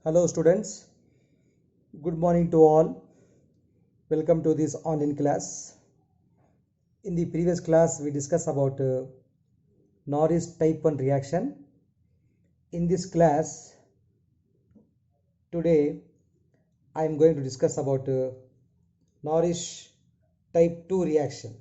Hello students, good morning to all. Welcome to this online class. In the previous class we discussed about Norris type 1 reaction. In this class today I am going to discuss about Norris type 2 reaction.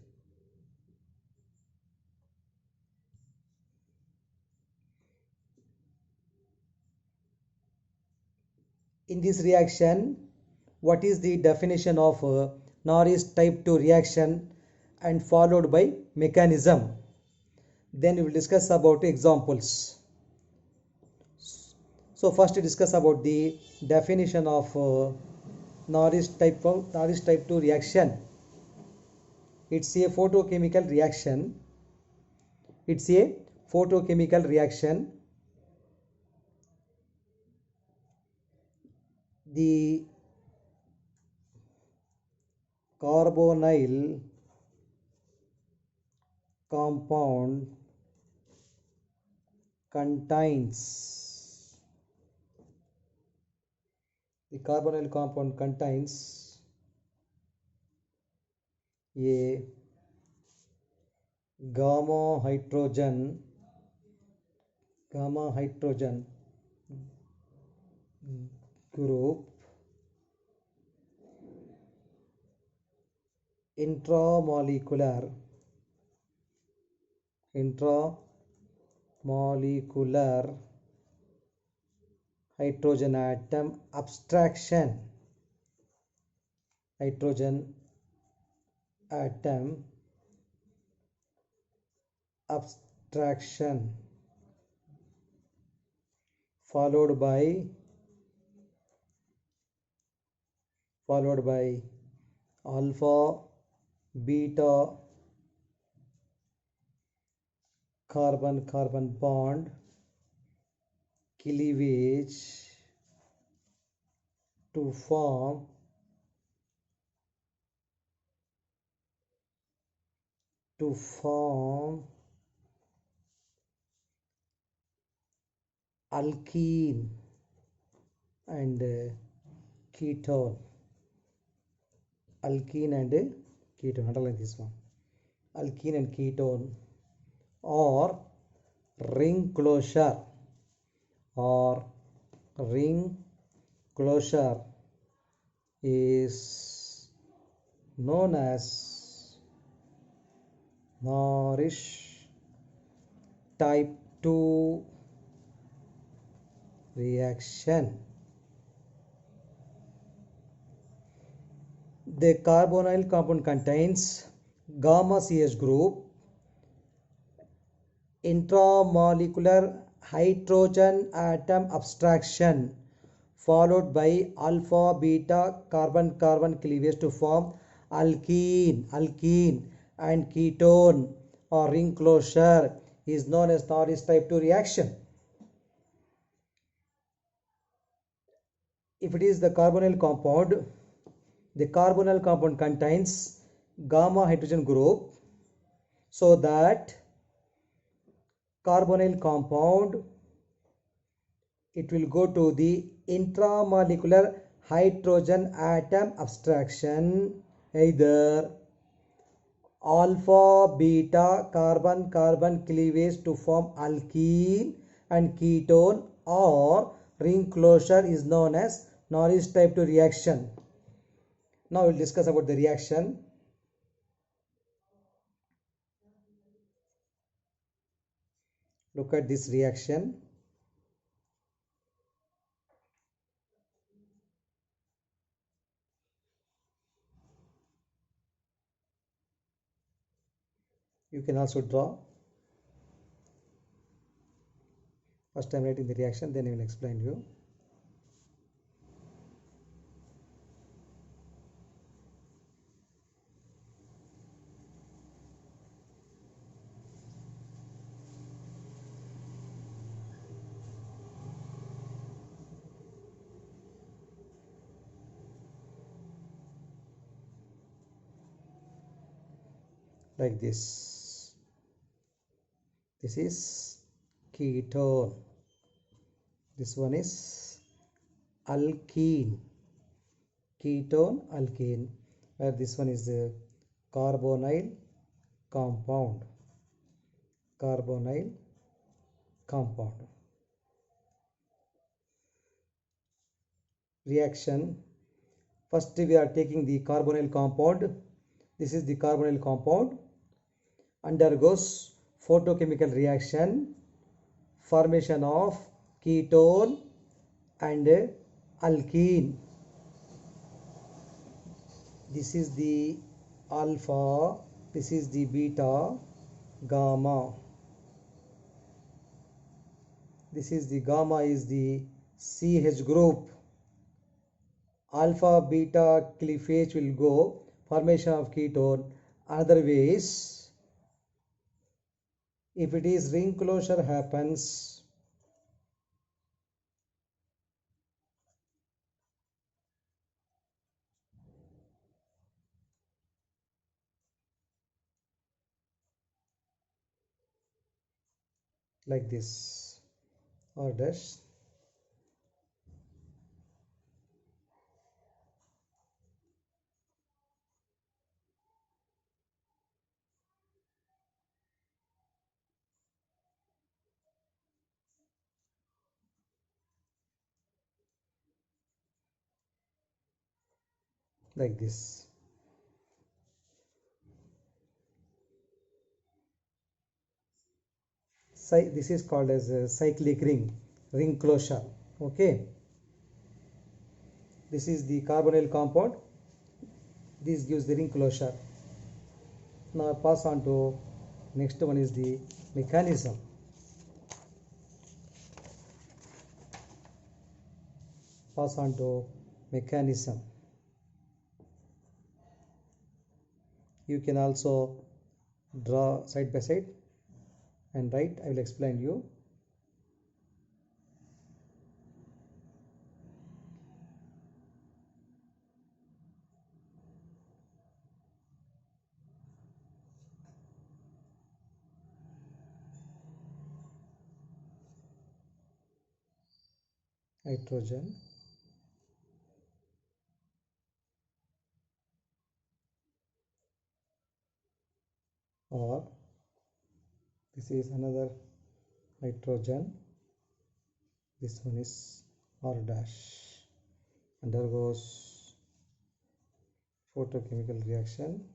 In this reaction, what is the definition of Norris type 2 reaction and followed by mechanism. Then we will discuss about examples. So first we discuss about the definition of Norris type 2 reaction. It's a photochemical reaction. It's a photochemical reaction. The carbonyl compound contains a gamma hydrogen group intramolecular hydrogen atom abstraction followed by alpha beta carbon bond cleavage to form alkene and ketone. Underline this one. Alkene and ketone or ring closure is known as Norris type 2 reaction. The carbonyl compound contains gamma CH group, intramolecular hydrogen atom abstraction followed by alpha beta carbon cleavage to form alkene and ketone or ring closure is known as Norris type 2 reaction. If it is the carbonyl compound contains gamma hydrogen group, so that carbonyl compound it will go to the intramolecular hydrogen atom abstraction, either alpha beta carbon cleavage to form alkene and ketone, or ring closure is known as Norris type 2 reaction. Now we'll discuss about the reaction. Look at this reaction. You can also draw. First I'm writing the reaction, then I will explain you. Like this. This is ketone. This one is alkene, ketone alkene, where this one is the carbonyl compound, carbonyl compound. Reaction, first we are taking the carbonyl compound. This is the carbonyl compound, undergoes photochemical reaction, formation of ketone and alkene. This is the alpha, this is the beta, gamma. This is the gamma is the CH group. Alpha beta cleavage will go, formation of ketone. Another ways, if it is ring closure happens, like this, or dash, like this. This is called as a cyclic ring closure. Okay, this is the carbonyl compound. This gives the ring closure. Now pass on to next one is the mechanism. Pass on to mechanism. You can also draw side by side and write. I will explain you. Nitrogen, or this is another nitrogen. This one is R dash, undergoes photochemical reaction.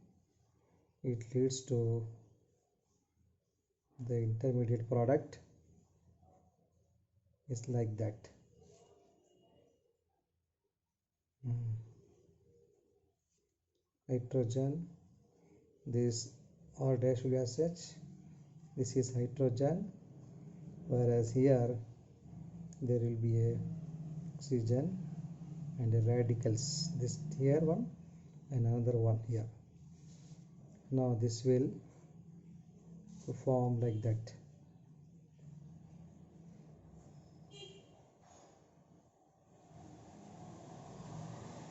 It leads to the intermediate product is like that. Nitrogen, this R dash will be as such. This is hydrogen, whereas here there will be a oxygen and a radicals. This here one and another one here. Now this will form like that.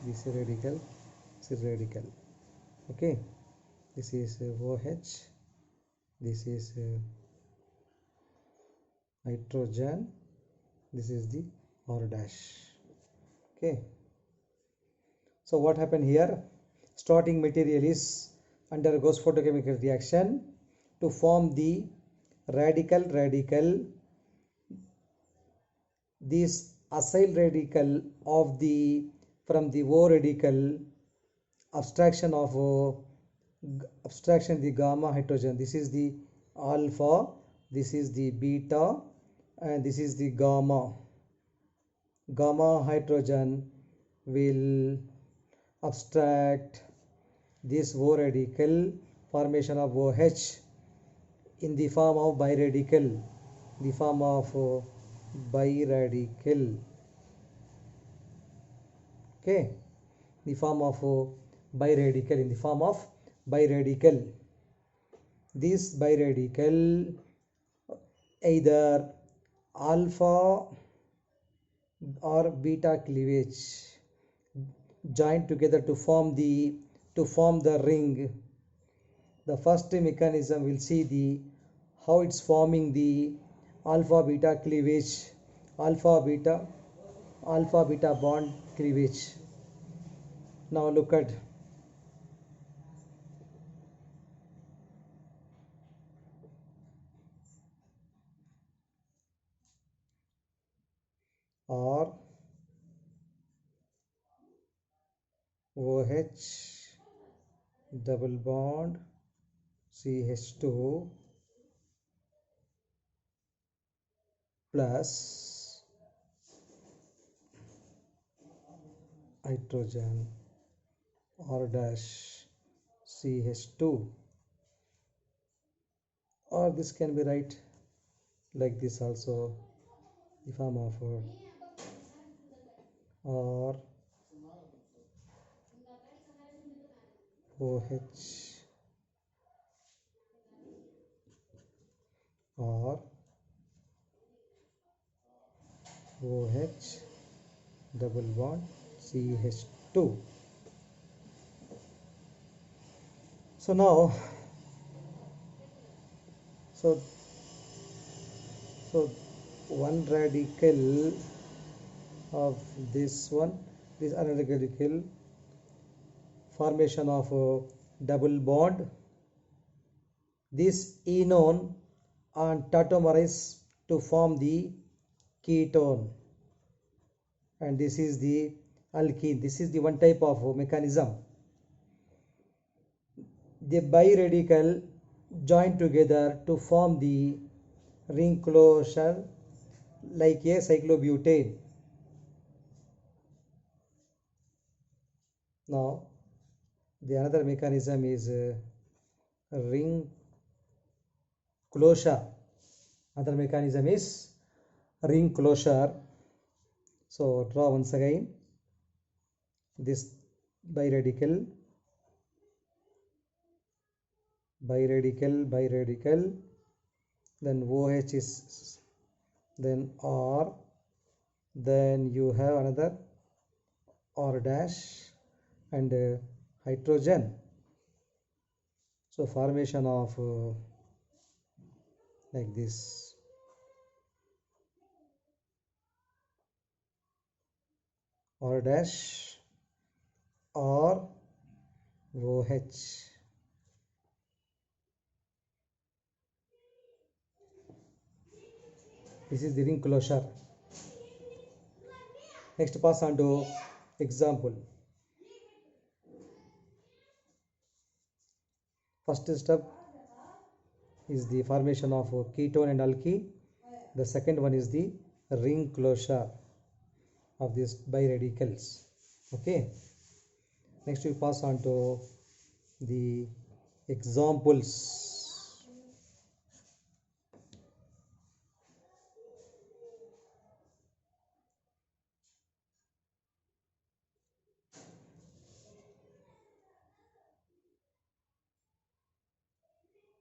This is radical, this is radical. Okay, this is OH, this is nitrogen, this is the R dash. Okay, so what happened here? Starting material is undergoes photochemical reaction to form the radical. This acyl radical of the from the O radical, abstraction the gamma hydrogen. This is the alpha, this is the beta, and this is the gamma. Gamma hydrogen will abstract this O radical, formation of OH in the form of biradical, okay, the form of biradical. This biradical either alpha or beta cleavage joined together to form the ring. The first mechanism will see the how it's forming the alpha beta cleavage alpha beta bond cleavage. Now look at R OH double bond CH2 plus hydrogen R dash CH2, or this can be right like this also, the form of R OH R OH double bond CH2. So now, so so one radical of this one, this another radical, formation of double bond, this enone and tautomerize to form the ketone, and this is the alkene. This is the one type of mechanism. The biradical join together to form the ring closure like a cyclobutane. Now the another mechanism is ring closure. Other mechanism is ring closure. So draw once again this biradical, then OH is, then R, then you have another R dash and hydrogen. So formation of like this. R dash R OH. This is the ring closure. Next pass on to example. First step is the formation of ketone and alkene. The second one is the ring closure of these biradicals. Okay. Next we pass on to the examples.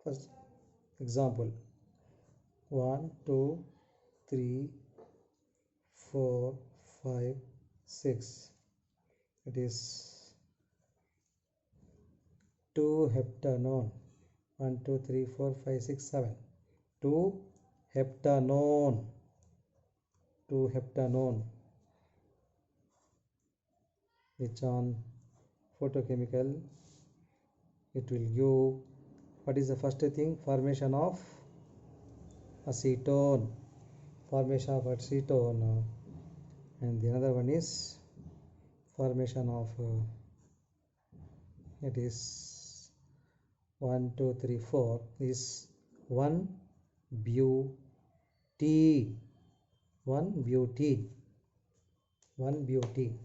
First example, 1 2 3 4 5 6. It is 2 heptanone. 1 2 3 4 5 6 7. 2 heptanone. 2 heptanone, which on photochemical it will give, what is the first thing? Formation of acetone. Formation of acetone, and the another one is formation of it is 1 2 3 4 is 1 butene. 1 butene. 1 butene.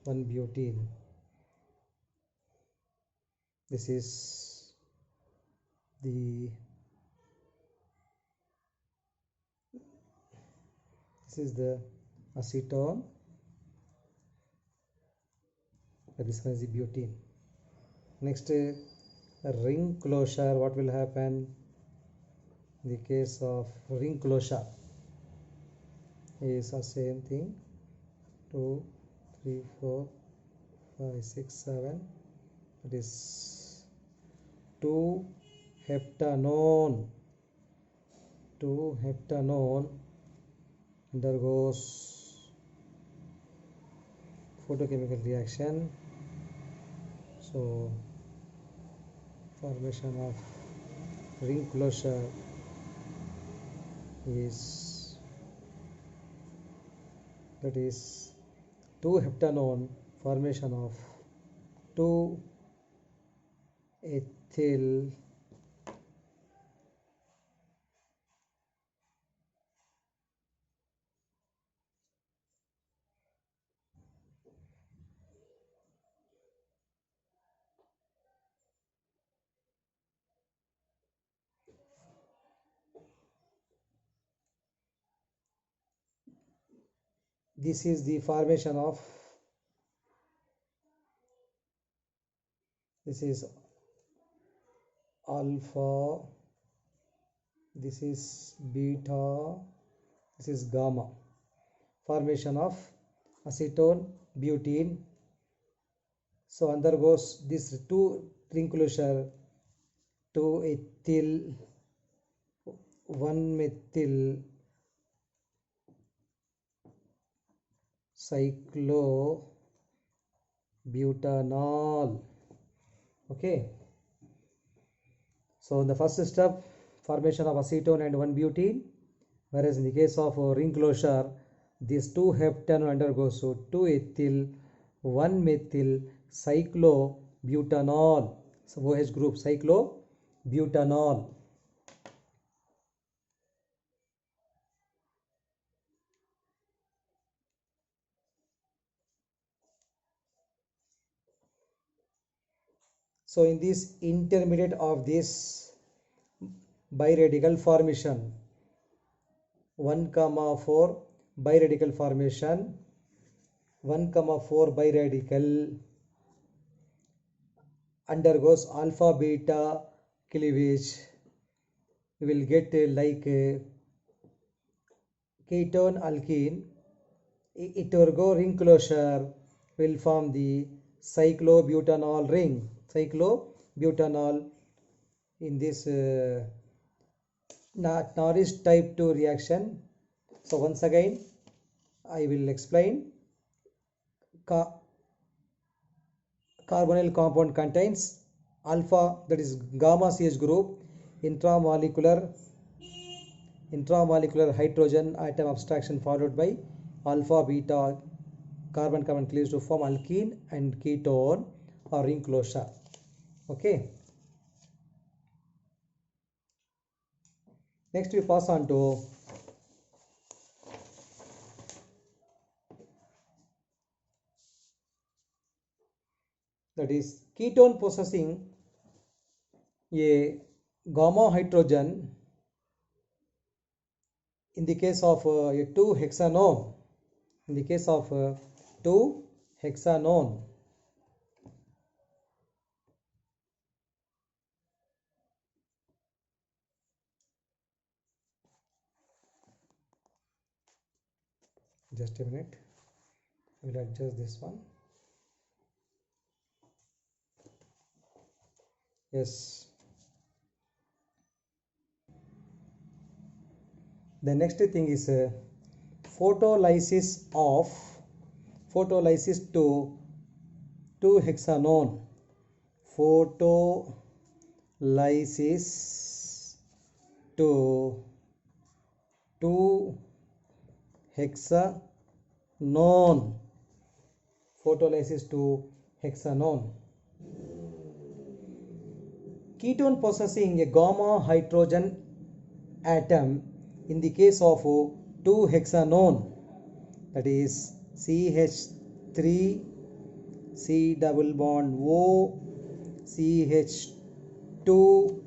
1 butene. This is the acetone, and this one is the butene. Next, ring closure. What will happen in the case of ring closure is the same thing. 2 3 4 5 6 7. It is 2 heptanone. 2 heptanone undergoes photochemical reaction. So formation of ring closure is, that is 2-heptanone formation of 2-ethyl this is the formation of, this is alpha, this is beta, this is gamma, formation of acetone butene. So undergoes this 2 ring closure, 2-ethyl 1-methyl cyclobutanol. Okay, so in the first step, formation of acetone and 1-butene, whereas in the case of ring closure, this 2-heptanone undergoes 2-ethyl 1-methyl cyclobutanol. So OH group cyclobutanol. So in this intermediate of this biradical formation, 1,4 biradical formation, 1,4 biradical undergoes alpha beta cleavage. We will get like ketone alkene. It will go ring closure will form the cyclobutanol ring. Cyclobutanol in this Norris type 2 reaction. So once again I will explain. Carbonyl compound contains alpha, that is gamma CH group, intramolecular hydrogen atom abstraction followed by alpha beta carbon carbon cleaves to form alkene and ketone or ring closure. Okay, next we pass on to that is ketone possessing a gamma hydrogen in the case of a 2-hexanone. In the case of 2-hexanone, just a minute, I will adjust this one. Yes, the next thing is photolysis to 2-hexanone, photolysis to 2-hexanone, photolysis to hexanone. Ketone possessing a gamma hydrogen atom in the case of 2-hexanone, that is CH3 C double bond O CH2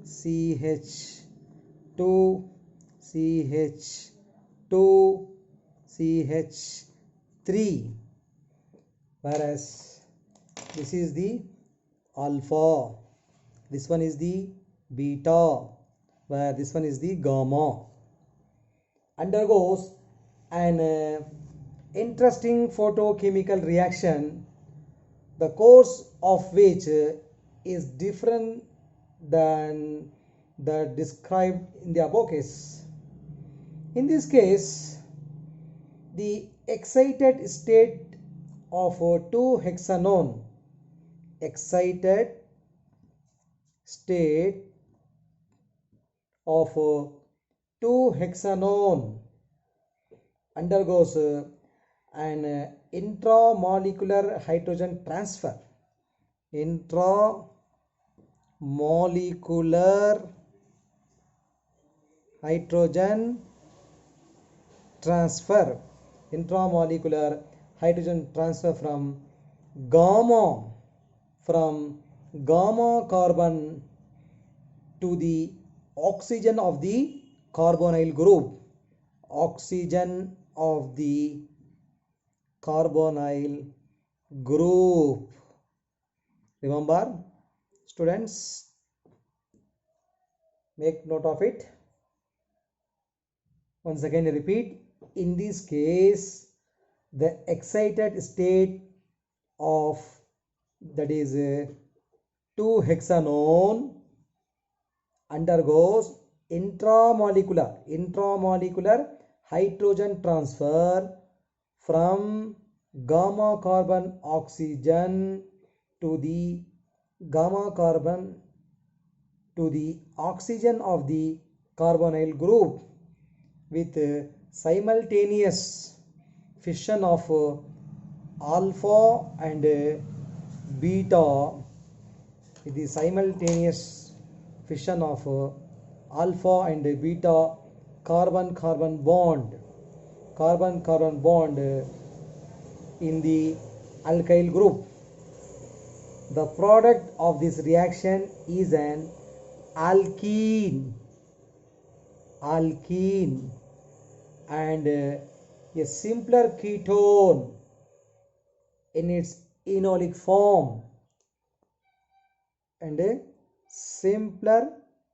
CH2 CH2 CH3, whereas this is the alpha, this one is the beta, where this one is the gamma, undergoes an interesting photochemical reaction, the course of which is different than the described in the above case. In this case, the excited state of 2-hexanone, excited state of 2-hexanone undergoes an intramolecular hydrogen transfer. Intramolecular hydrogen transfer. Intramolecular hydrogen transfer from gamma carbon to the oxygen of the carbonyl group. Oxygen of the carbonyl group. Remember, students, make note of it. Once again, I repeat, in this case, the excited state of, that is 2-hexanone undergoes intramolecular hydrogen transfer from gamma carbon oxygen to the oxygen of the carbonyl group with simultaneous fission of alpha and beta. It is simultaneous fission of alpha and beta carbon-carbon bond in the alkyl group. The product of this reaction is an alkene and a simpler ketone in its enolic form, and a simple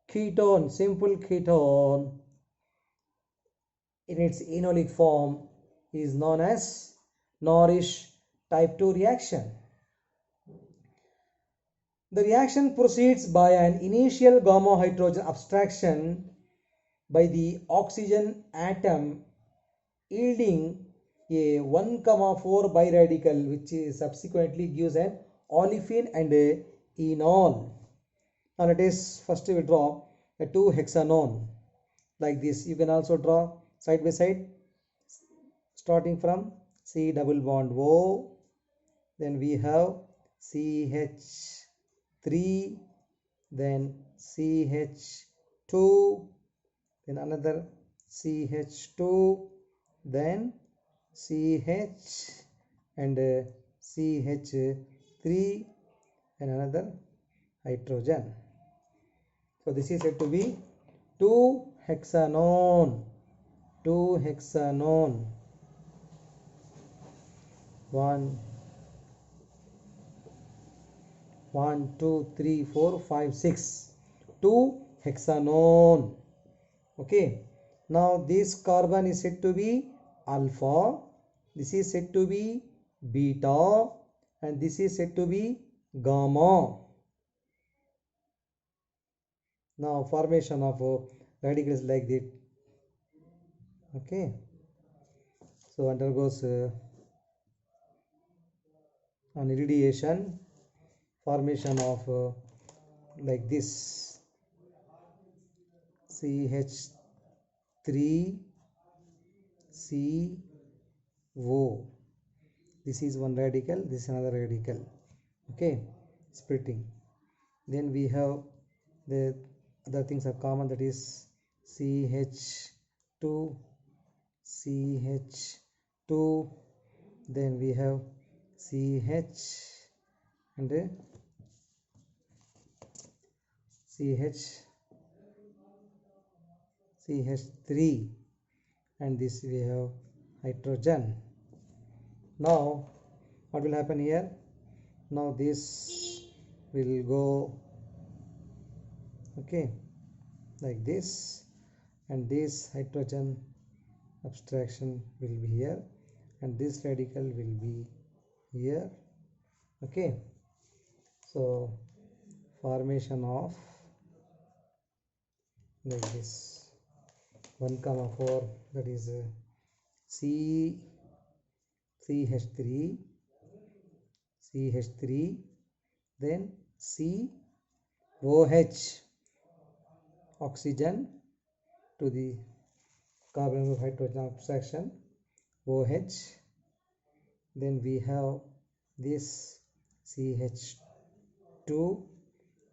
ketone in its enolic form is known as Norrish type 2 reaction. The reaction proceeds by an initial gamma hydrogen abstraction by the oxygen atom, yielding a 1,4 biradical, which subsequently gives an olefin and a enol. Now let us first we draw a 2-hexanone like this. You can also draw side by side, starting from C double bond O, then we have CH3, then CH2, then another CH2, then CH and CH3 and another hydrogen. So this is said to be 2-hexanone. 1, 2, 3, 4, 5, 6. 2-hexanone. Okay. Now this carbon is said to be alpha. This is said to be beta. And this is said to be gamma. Now formation of radicals like that. Okay. So undergoes on irradiation, formation of like this CH3 CO. This is one radical, this is another radical. Okay, splitting. Then we have the other things are common, that is CH2, then we have CH and CH3, and this we have hydrogen. Now what will happen here? Now this will go okay like this, and this hydrogen abstraction will be here, and this radical will be here. Okay, so formation of like this 1,4, that is CH3, then COH, oxygen to the carbon group hydrogen abstraction, OH. Then we have this CH2,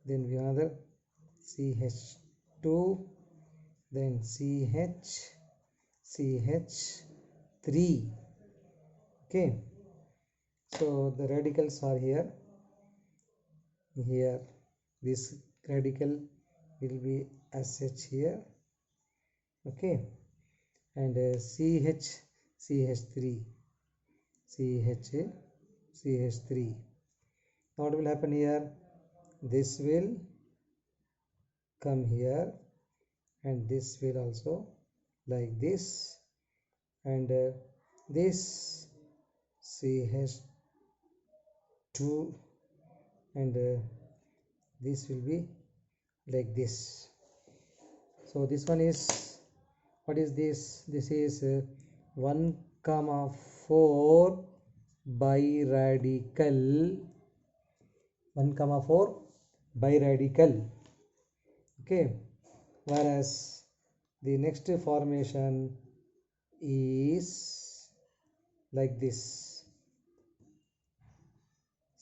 then we have another CH2, then CH3. Okay, so the radicals are here. This radical will be as such here. Okay, and CH3. What will happen here? This will come here, and this will also like this, and this CH2, and this will be like this. So this one is, what is this? This is 1,4 biradical. 1,4 biradical. Okay, whereas the next formation is like this,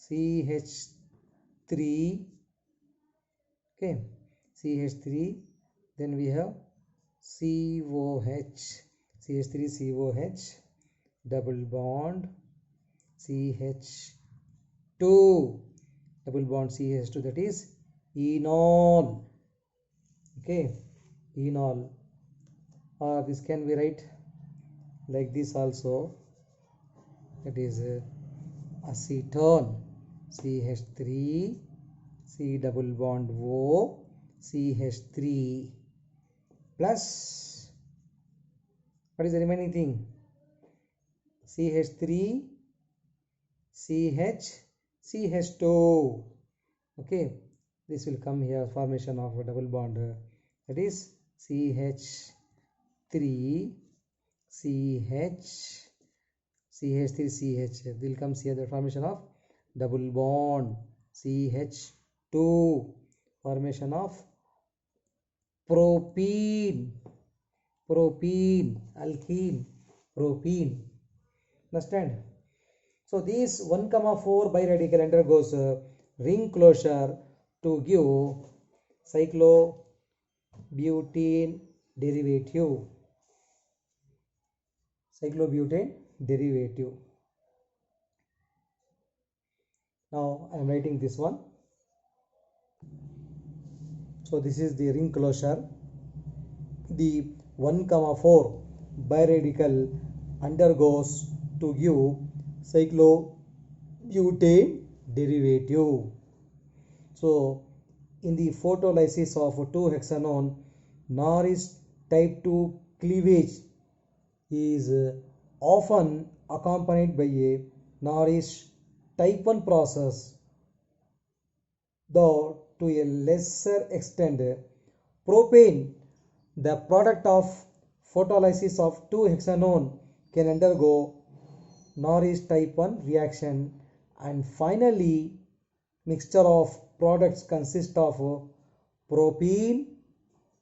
CH3. Okay, CH3, then we have COH, CH3COH, double bond CH2, double bond CH2, that is enol. Okay, enol, or this can be write like this also, that is acetone, CH3, C double bond O, CH3 plus, what is the remaining thing? CH3, CH2. Okay, this will come here, formation of a double bond, that is CH3, CH3CH, will comes here the formation of double bond CH2, formation of propene, alkene, propene. Understand? So this 1,4 biradical undergoes ring closure to give cyclobutane derivative. Now I am writing this one. So this is the ring closure. The 1,4 biradical undergoes to give cyclobutane derivative. So in the photolysis of 2-hexanone, Norris type 2 cleavage is often accompanied by a Norris type 1 process, though to a lesser extent. Propane, the product of photolysis of 2-hexanone, can undergo Norris type 1 reaction, and finally mixture of products consist of propene,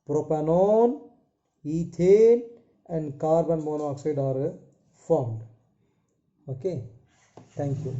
propanone, ethane and carbon monoxide are formed. Okay, thank you.